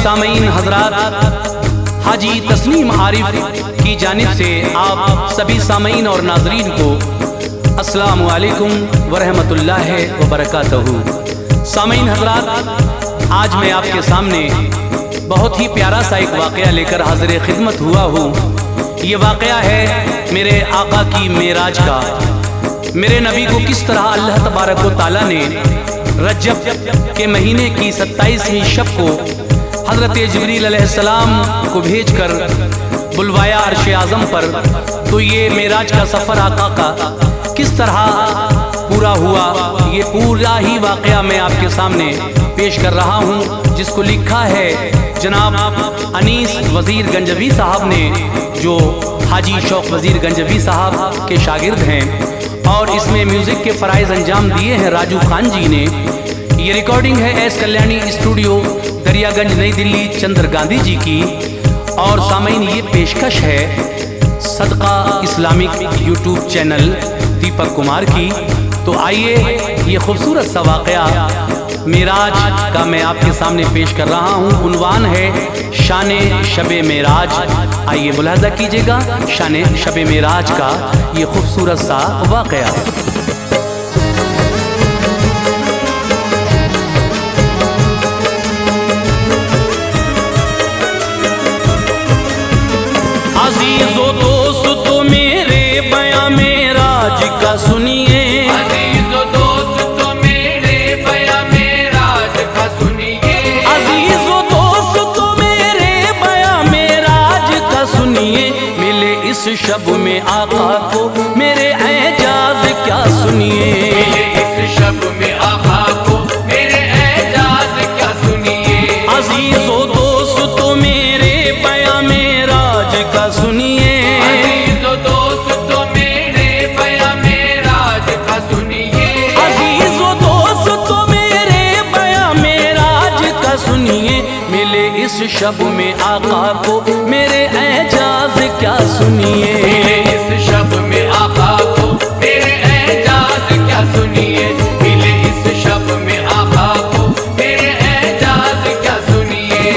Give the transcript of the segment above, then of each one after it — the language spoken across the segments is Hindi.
सामीन हजरात, हाजी तस्नीम आरिफ की जानिब से आप सभी सामीन और नाजरीन को अस्सलामु अलैकुम वरहमतुल्लाहि वबरकातुहू। सामीन हजरात, आज मैं आपके सामने बहुत ही प्यारा सा एक वाक़या लेकर हाज़िर खिदमत हुआ हूँ। ये वाक़या है मेरे आका की मेराज का। मेरे नबी को किस तरह अल्लाह तबारक व तआला ने रजब के महीने की 27वीं शब को हज़रत जिब्रील अलैहिस्सलाम को भेजकर बुलवाया अर्श आज़म पर। तो ये मेराज का सफ़र आका का किस तरह पूरा हुआ, ये पूरा ही वाक़या मैं आपके सामने पेश कर रहा हूँ, जिसको लिखा है जनाब अनीस वज़ीर गंजवी साहब ने, जो हाजी शौक वज़ीर गंजवी साहब के शागिर्द हैं। और इसमें म्यूज़िक के फ़राइज़ अंजाम दिए हैं राजू खान जी ने। ये रिकॉर्डिंग है एस कल्याणी स्टूडियो, दरियागंज, नई दिल्ली, चंद्र गांधी जी की। और सामीन, ये पेशकश है सदका Islamic YouTube channel Deepak Kumar की। तो आइए ये खूबसूरत सा वाक़या मेराज का मैं आपके सामने पेश कर रहा हूँ। उन्वान है शाने शबे मेराज। आइए मुलाहज़ा कीजिएगा शाने शबे मेराज का ये खूबसूरत सा वाक़या। अज़ीज़ो दोस्तों मेरे बयां मेराज का सुनिए, अज़ीज़ो दोस्तों मेरे बयां मेराज का सुनिए, अज़ीज़ो दोस्तों मेरे बयां मेराज का सुनिए। मिले इस शब में आका को मेरे एजाज क्या सुनिए, मिले इस शब में आका को मेरे एजाज क्या सुनिए। अज़ीज़ो दोस्तों मेरे बयां मेराज का सुनिए, अज़ीज़ो दोस्तों मेरे बयां मेराज का सुनिए, अज़ीज़ो दोस्तों मेरे बयां मेराज का सुनिए। मिले इस शब में आका को मेरे एजाज क्या सुनिए, मिले इस शब में आका को मेरे एजाज क्या सुनिए, मिले इस शब में आका को मेरे एजाज क्या सुनिए।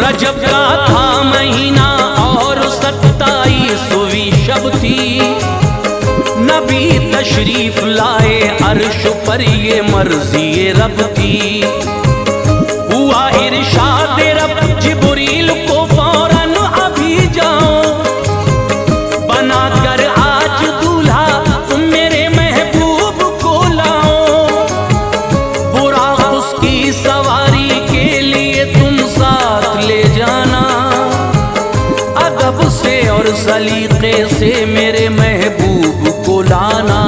रजब का था महीना और 27वीं शब थी। नबी तशरीफ लाए अर्श पर, ये मर्ज़ी रब थी। हुआ इरशाद रब जिब्रील को फौरन अभी जाओ, बनाकर आज दूल्हा तुम मेरे महबूब को लाओ। बुराक उसकी सवारी के लिए तुम साथ ले जाना, अदब से और सलीके से मेरे महबूब को लाना।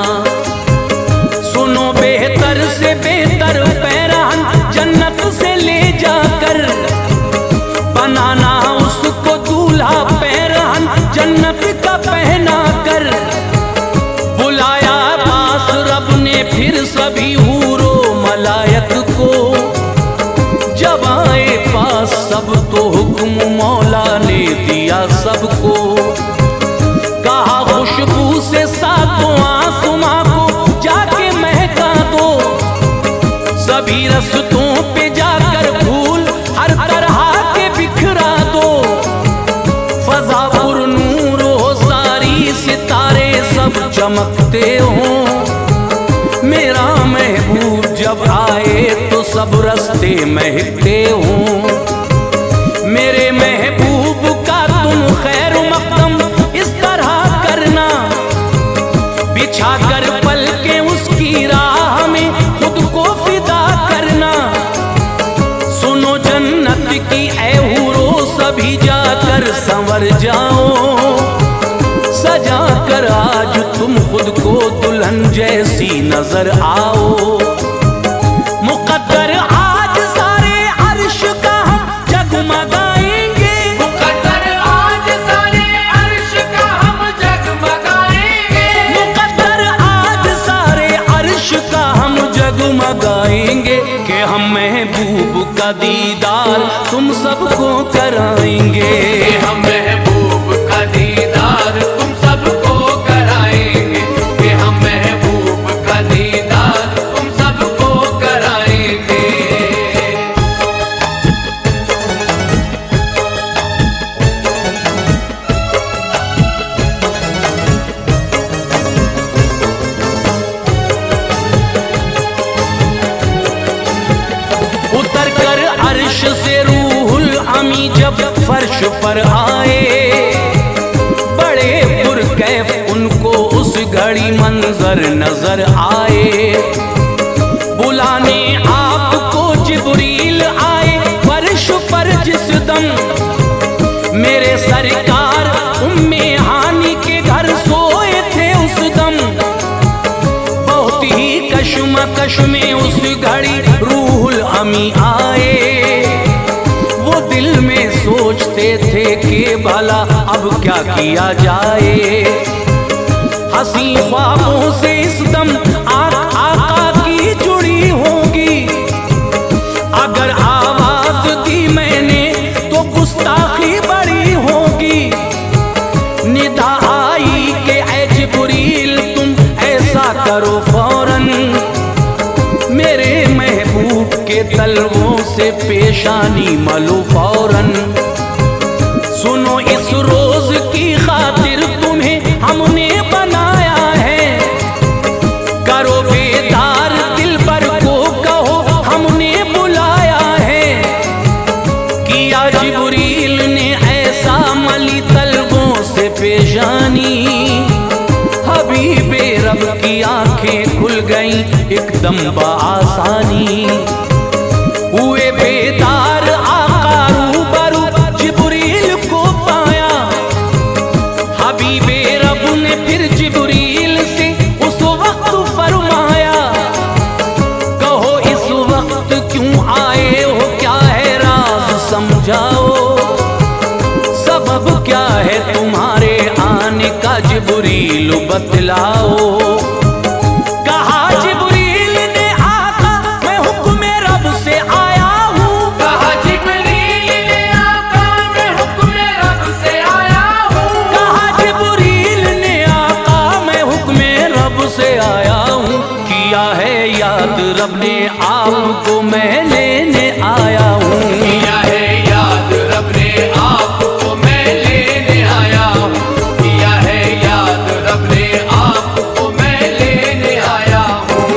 सुनो बेहतर से बेहतर पैरान जन्नत से ले जाकर, बनाना उसको दूल्हा पैरान जन्नत का पहना कर। बुलाया पास रब ने फिर सभी हूरो मलायक को, जब आए पास सब तो हुक्म मौला ने दिया सबको। कहा खुशबू से सातों आसमां को जाके महका दो, सभी रस्तों पे जाकर फूल हर तरह के बिखरा दो। फजा पुर नूर हो सारी, सितारे सब चमकते हो। मेरा महबूब जब आए तो सब रस्ते महकते हो। मेरे महबूब का तुम खैर मकदम इस तरह करना, बिछा कर पल के उसकी राह में खुद को फिदा करना। सुनो जन्नत की ऐ हूरो, सभी जाकर संवर जाओ। सजा कर आज तुम खुद को दुल्हन जैसी नजर आओ। मुकद्दर आज सारे अर्श का हम जगमगाएंगे, मुकद्दर आज सारे अर्श का हम जगमगाएंगे, मुकद्दर आज सारे अर्श का हम जग कि हम महबूब का दीदार तुम सबको कराएंगे। हम महबूब का दीदार तुम सबको कराएंगे, कि हम महबूब का दीदार तुम सबको कराएंगे। उतर कर अर्श से रूहुल अमी जब फर्श पर आए, बड़े पुरकैफ उनको उस घड़ी मंजर नजर आए। बुलाने आपको जिब्रील आए फर्श पर जिस दम, मेरे सरकार उम्मे हानी के घर सोए थे उस दम। बहुत ही कश्मकश में उस घड़ी रूहुल अमी आए। वो दिल में सोचते थे कि भला अब क्या किया जाए। हंसी ख्वाबों से इस दम आका की जुड़ी होगी। अगर आवाज दी मैंने तो गुस्ताखी बड़ी होगी। निदा आई कि ऐ जिब्रील तुम ऐसा करो फौरन, मेरे महबूब के तलवों से पेशानी मलो फौरन। सुनो इस रोज की खातिर तुम्हें हमने बनाया है, करो बेदार दिल पर को कहो हमने बुलाया है। किया जिब्रील ने ऐसा मली तलवों से पेशानी, हबीबे रब की आंखें खुल गईं एकदम बआसानी। हुए बेदार आका रूबरू जिब्रील को पाया। हबीबे रब ने फिर जिब्रील से उस वक्त फरमाया, कहो इस वक्त क्यों आए हो, क्या है राज समझाओ। सबब क्या है तुम्हारे आने का जिब्रील बतलाओ। कहा जिब्रील ने आका मैं हुक्म रब से आया हूँ। कहा जिब्रील ने आका मैं हुक्म रब से आया हूँ। कहा जिब्रील ने आका मैं हुक्म रब से आया हूँ। किया है याद रब ने आपको मैं लेने आया हूँ। किया है याद रब ने आपको मैं लेने आया हूँ। किया है याद रब ने आपको मैं लेने आया हूँ।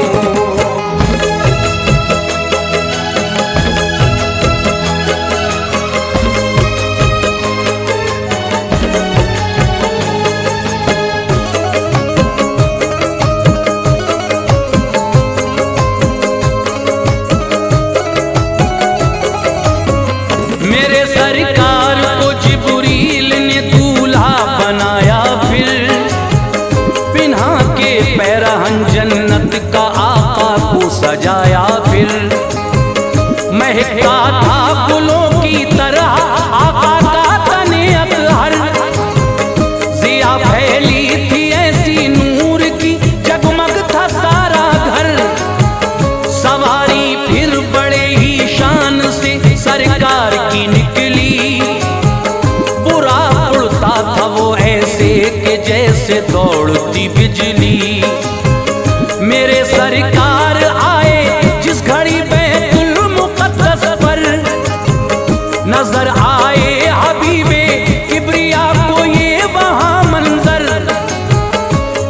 मेरे सरकार को जिब्रील ने दूल्हा बनाया, फिर पिन्हा के पैरहन जन्नत का आका को सजाया। फिर महका था फूलों की तरह आका का तने अतहर। जिया फैली थी ऐसी नूर की जगमग था सारा घर। सवारी फिर बड़े ही शान से सरकार की निकली। बुरा उड़ता था वो ऐसे कि जैसे दौड़ती बिजली। मेरे सरकार आए जिस घड़ी बैतुल मुक़द्दस पर, नजर आए हबीबे किबरिया को ये वहां मंजर।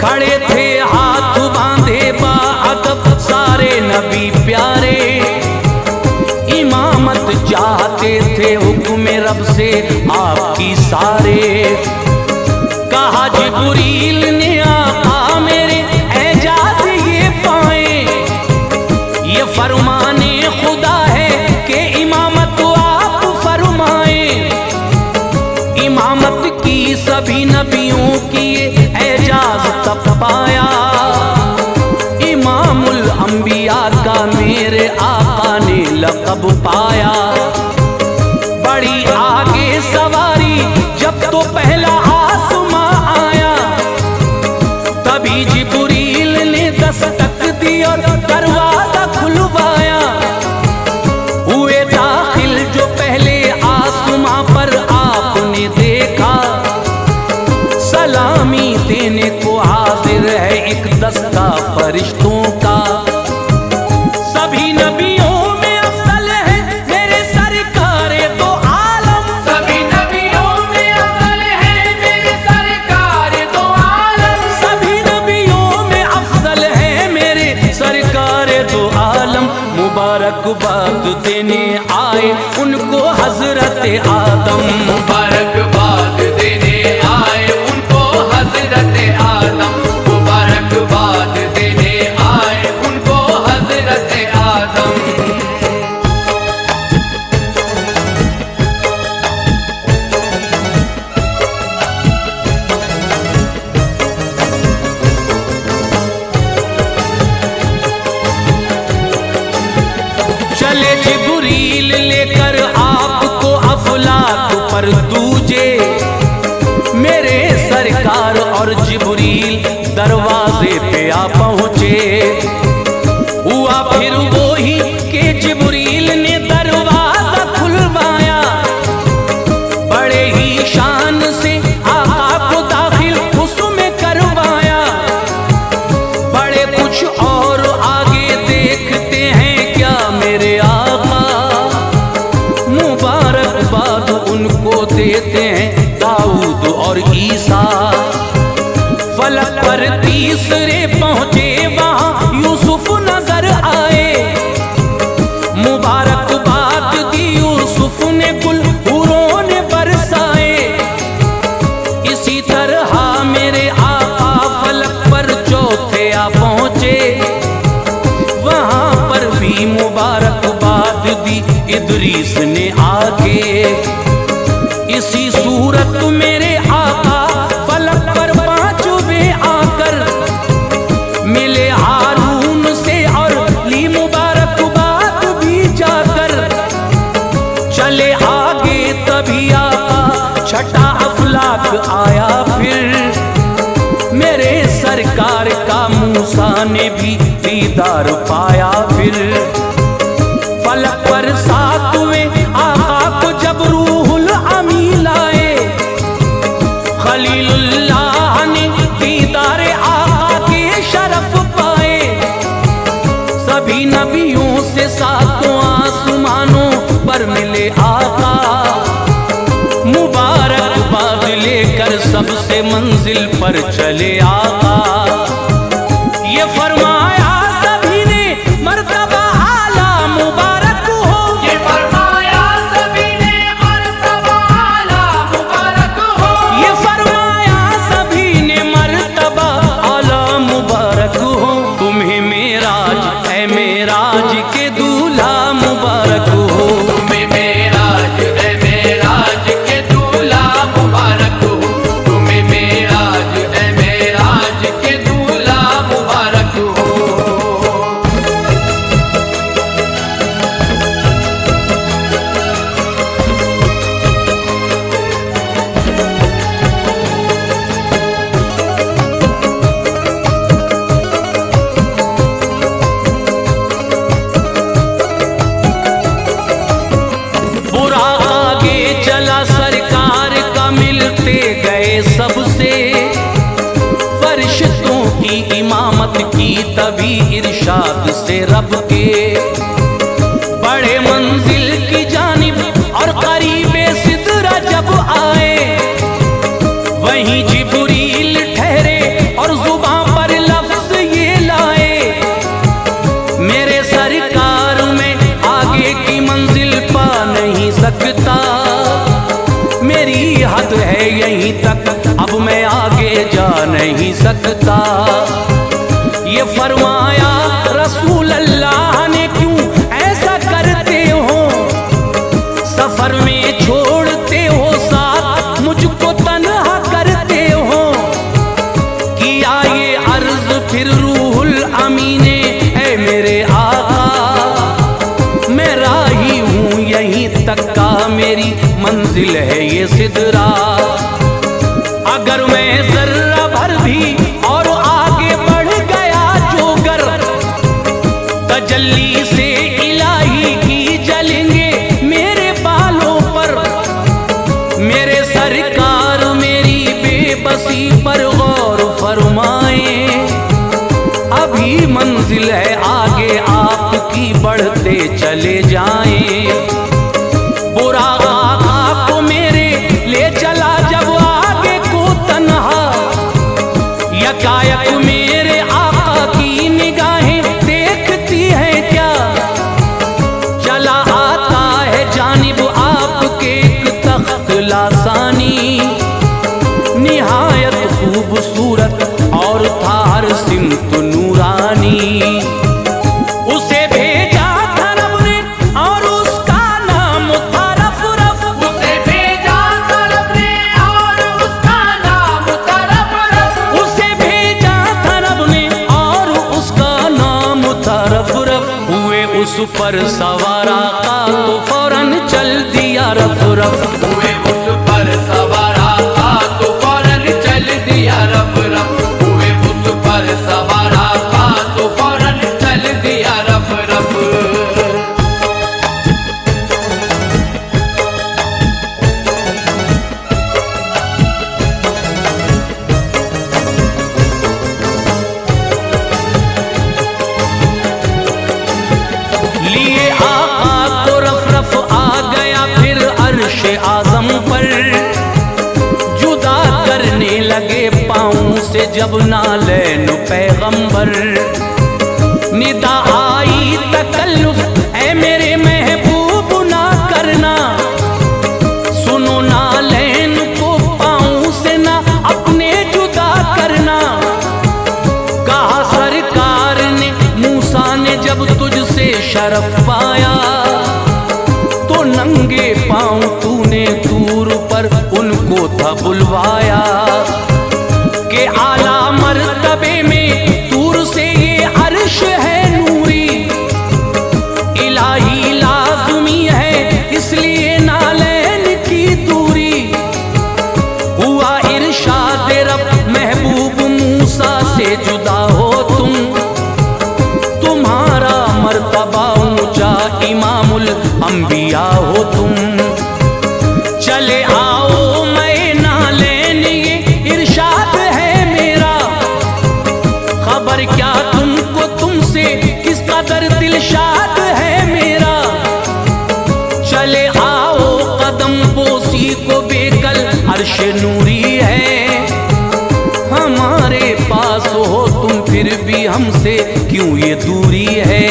खड़े थे हाथ बांधे बाअदब सारे नबी प्यारे। इमामत चाहते थे हुक्म रब से आपकी सारे। कहा जिब्रील ने आका मेरे एजाज ये पाए। ये फरमाने खुदा है कि इमामत आप फरमाए। इमामत की सभी नबियों की ये एजाज तब पाया। इमामुल अंबिया का मेरे आका ने लक़ब पाया। बड़ी आगे सवारी जब तो पहला आसमां आया, तभी जिब्रील ने दस्तक दी और दरवाजा खुलवाया। मुबारकबाद देने आए उनको हजरत आदम। मुबारकबाद देने आए उनको हजरत आदम। मुबारकबाद देने आए उनको हजरत आदम। चले जिब्रील लेकर आपको अफलाक पर दूजे, मेरे सरकार और जिब्रील दरवाजे पे आ पहुँचे। हुआ फिर वो ही कि जिब्रील ने दरवाजा खुलवाया, बड़े ही शान से आका को दाखिल उसमें करवाया। बड़े कुछ और आगे देखते हैं क्या मेरे आका, मुबारकबाद उनको देते हैं दाऊद और ईसा। फलक पर तीसरे पहुंचे वहां यूसुफ नजर आए, मुबारकबाद दी यूसुफ ने कुल हूरों ने बरसाए। इसी तरह मेरे आका फलक पर चौथे आ पहुंचे, वहां पर भी मुबारकबाद दी इदरीस ने आके। इसी सूरत मेरे आका फलक पर पांचवें आकर मिले हारून से और ली मुबारकबाद भी जाकर। चले आगे तभी आका छठा अफलाक आया फिर, मेरे सरकार का मूसा ने भी दीदार पाया फिर। फलक पर सातवें आका को जब रूहुल अमी लाए, खलीलुल्लाह ने दीदारे आका के शरफ पाए। सभी नबियों से सातों आसमानों पर मिले आका, मुबारकबाद लेकर सबसे मंजिल पर चले आका। ये फरमाया सभी ने मर्तबा आला मुबारक हो। ये फरमाया सभी ने मर्तबा आला मुबारक हो। ये फरमाया सभी ने मर्तबा आला मुबारक हो। तुम्हें मेराज है मेराज के दूल्हा मुबारक हो। तुम्हें मेराज है मेराज के दूल्हा मुबारक हो। तुम्हें मेराज है मेराज के दूल्हा मुबारक हो। बुरा आगे चला सरकार का मिलते गए सबसे, फरिश्तों की इमामत की तभी इरशाद से रब के। बड़े मंजिल की जानिब और करीबे सिदरा जब आए, वहीं जिब्रील ठहरे और जुबान पर लफ्ज ये लाए, मेरे सरकार में आगे की मंजिल पा नहीं सकता। मेरी हद है यहीं तक, अब मैं आगे जा नहीं सकता। ये फरमाया रसूल अल्लाह ने क्यों ऐसा करते हो, सफर में छोड़ते हो साथ मुझको तन्हा करते हो। किया ये अर्ज फिर रूहुल अमी ने, ऐ मेरे आका मैं राही हूँ यहीं तक का, मेरी मंजिल है ये सिदरा। अगर मैं जर्रा भर भी और आगे बढ़ गया जोगर, तजल्ली से इलाही की जलेंगे मेरे बालों पर। मेरे सरकार मेरी बेबसी पर गौर फरमाए, अभी मंजिल है आगे आपकी बढ़ते चले जाएं। बुरा आका को मेरे ले चला जब आगे को तन्हा, यकायक मेरे आका की निगाहें देखती हैं क्या। चल पर सवार आका तो फौरन चल दिया रफ रफ। हुए उस पर सवार आका तो फौरन चल दिया रफ रफ। हुए उस पर सवार आका तो फौरन चल दिया रफ रफ। लिए आका को रफ रफ आ गया फिर अर्श आजम पर, जुदा करने लगे पाँव से जब नालैन पैगंबर। निदा आई तकल्लुफ ऐ मेरे महबूब ना करना, सुनो नालैन को पाँव से ना अपने जुदा करना। कहा सरकार ने मूसा ने जब तुझसे शरफ पाया, तो नंगे पाँव तूने तूर पर उनको था बुलवाया। के आला मर्तबे में तूर से ये अर्श है नूरी, इलाही लाज़मी है इसलिए नालैन की दूरी। हुआ इरशाद रब महबूब मूसा से जुदा हो तुम, तुम्हारा मर्तबा ऊंचा इमामुल अंबिया हो तुम। चले आओ मैं नालैन ये इरशाद है मेरा, खबर क्या तुमको तुमसे किस कदर दिलशाद है मेरा। चले आओ कदम बोसी को बेकल अर्श नूरी है, हमारे पास हो तुम फिर भी हमसे क्यों ये दूरी है।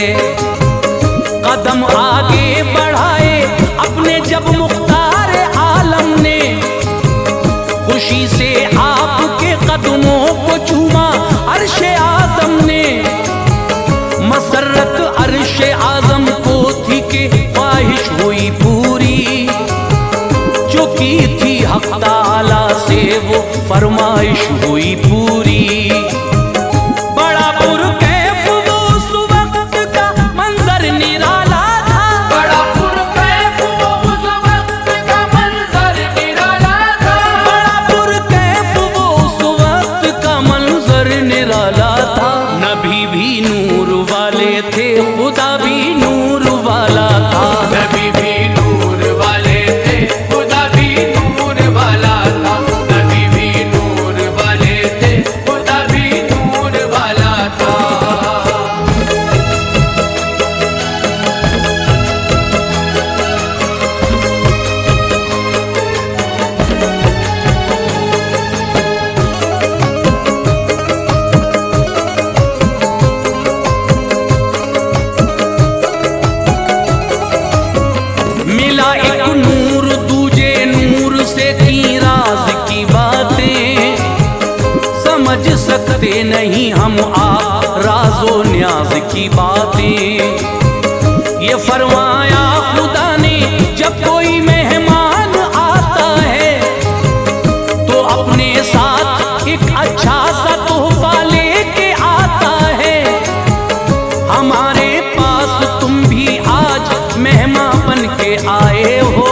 कदम आगे बढ़ाए अपने जब मुख्तार आलम ने, खुशी से आपके कदमों को चूमा अर्श आजम ने। मसरत अर्श आजम को थी कि ख्वाहिश हुई पूरी, जो की थी हक ताला से वो फरमाइश हुई पूरी। बड़ा पुरकैफ वो उस वक्त का मंजर निराला था, बड़ा पुरकैफ वो उस वक्त का मंजर निराला था। बड़ा पुरकैफ वो उस वक्त का मंजर निराला था। नबी भी नूर वाले थे, खुदा भी नूर वाला था। नबी भी नूर वाले थे, खुदा भी नूर वाला था। नबी भी नूर वाले थे, खुदा भी नूर वाला था। मिला एक नूर दूजे नूर से की राज की बातें, समझ सकते नहीं हम आप राजो न्याज की बातें। ये फरमाया खुदा ने जब कोई मेहमान आता है, तो अपने साथ एक अच्छा सा तोहफा लेके आता है। हमारे पास तुम भी आज मेहमान बन के आए हो,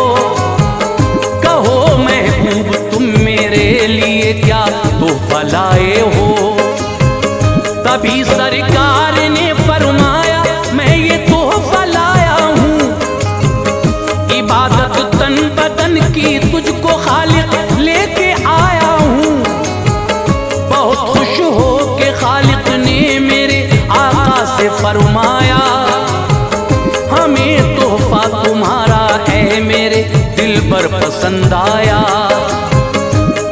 कहो महबूब तुम मेरे लिए क्या तोहफा लाए हो। तभी सरकार ने फरमाया मैं ये तोहफा लाया हूँ, इबादत तन बदन की तुझको खालिक लेके आया हूँ। बहुत खुश हो के खालिक ने मेरे आका से फरमाया, हमें तोहफा तुम्हारा ऐ मेरे दिल पर पसंद आया।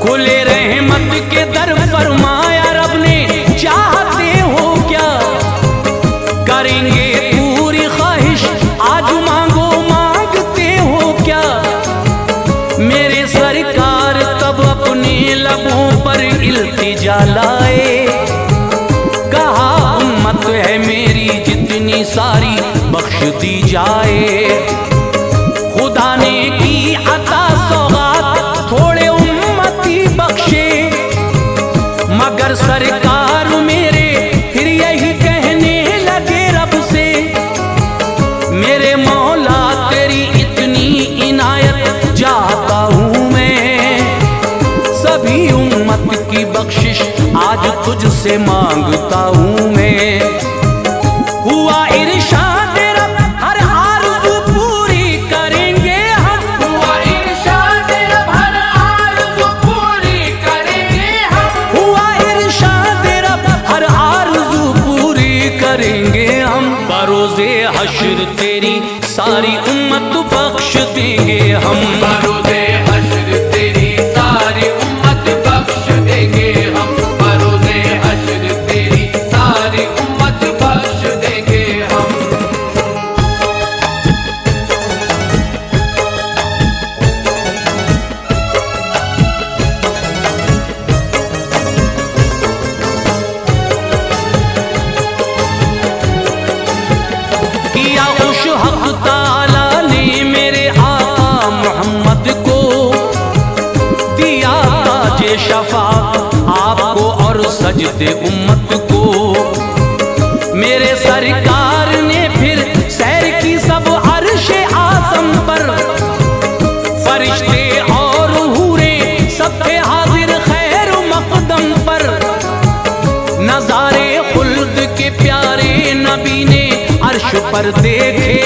खुले रहमत के दर फरमाया रब ने, चाहते हो क्या करेंगे पूरी ख्वाहिश आज मांगो मांगते हो क्या। मेरे सरकार तब अपने लबों पर इल्तिजा लाए, कहा उम्मत है मेरी जितनी सारी बख्श दी जाए। खुदा ने की अता सौगात थोड़े उम्मती बख्शे, मगर सरकार मेरे फिर यही कहने लगे रब से, तुमसे मांगता हूँ मैं। हुआ इरशाद रब हर आरज़ू पूरी करेंगे हम। हुआ इरशाद रब हर आरज़ू पूरी करेंगे हम। हुआ इरशाद रब हर आरज़ू पूरी करेंगे हम। बरोज़े हश्र तेरी सारी उम्मत बख्श देंगे हम। बरोज़े हश्र तेरी सारी उम्मत बख्श देंगे हम। बरोज़े हश्र तेरी सारी उम्मत बख्श देंगे हम। किया खुश हक़ ताला ने मेरे आका मोहम्मद को, दिया ताजे शफ़ाअत आपको और सजदे उम्मत को। मेरे सरकार ने फिर सैर की सब अर्शे आज़म पर, फरिश्ते और हूरे सब थे हाजिर खैर मक़दम पर। नज़ारे खुल्द के प्यारे नबी ने अर्श पर देखे,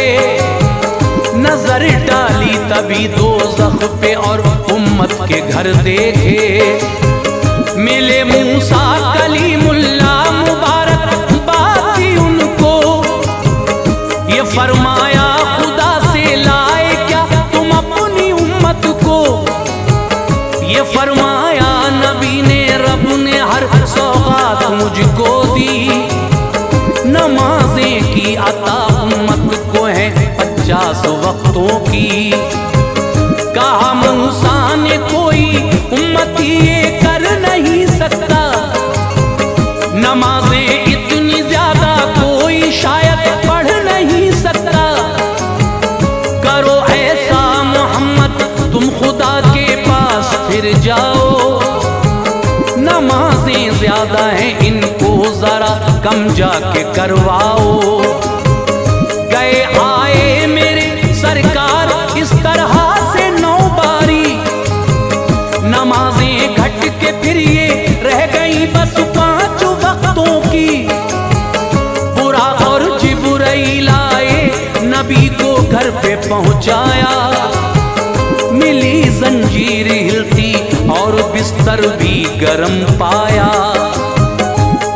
नजर डाली तभी दोज़ख पे और उम्मत के घर देखे। मिले मूसा कलीमुल्लाह मुबारक बात थी उनको, ये फरमाया खुदा से लाए क्या तुम अपनी उम्मत को। ये फरमाया नबी ने रब ने हर सौगात मुझको दी। नमाजें की अता उम्मत को है 50 वक्तों की। कहा मूसा ने कोई उम्मती ये कर नहीं सकता, नमाजें इतनी ज्यादा कोई शायद पढ़ नहीं सकता। करो ऐसा मोहम्मद तुम खुदा के पास फिर जाओ, नमाजें ज्यादा हैं इनको जरा कम जाके करवाओ। गए आए मेरे सरकार इस तरह से 9 बारी, नमाजें घट के फिर ये रह गई बस 5 वक्तों की। बुरा और जिब्राइल आए नबी को घर पे पहुंचाया, मिली जंजीर हिलती और बिस्तर भी गर्म पाया।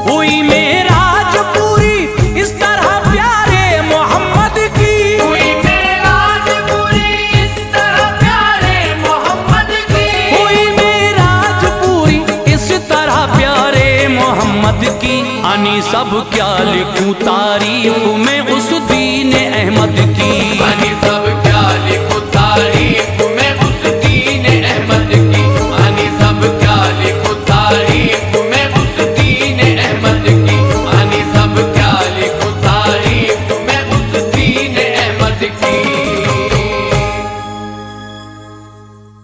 हुई मेराज पूरी इस तरह प्यारे मोहम्मद की। हुई मेराज पूरी इस तरह प्यारे मोहम्मद की। हुई मेराज पूरी इस तरह प्यारे मोहम्मद की। अनी सब क्या लिखूं तारीफ में उस दीन अहमद की। बनी